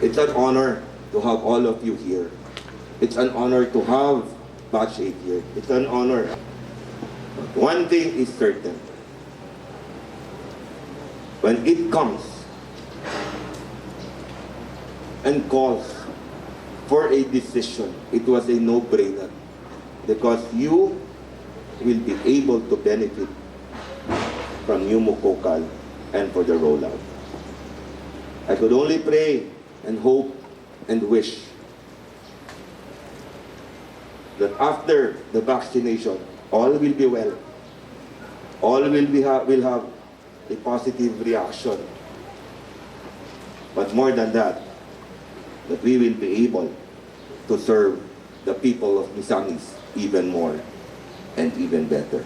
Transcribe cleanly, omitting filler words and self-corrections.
It's an honor to have all of you here. It's an honor to have Batch 8 here. It's an honor. One thing is certain. When it comes and calls for a decision, it was a no-brainer because you will be able to benefit from pneumococcal and for the rollout. I could only pray and hope and wish that after the vaccination, all will be well. All will have a positive reaction. But more than that we will be able to serve the people of Misamis even more and even better.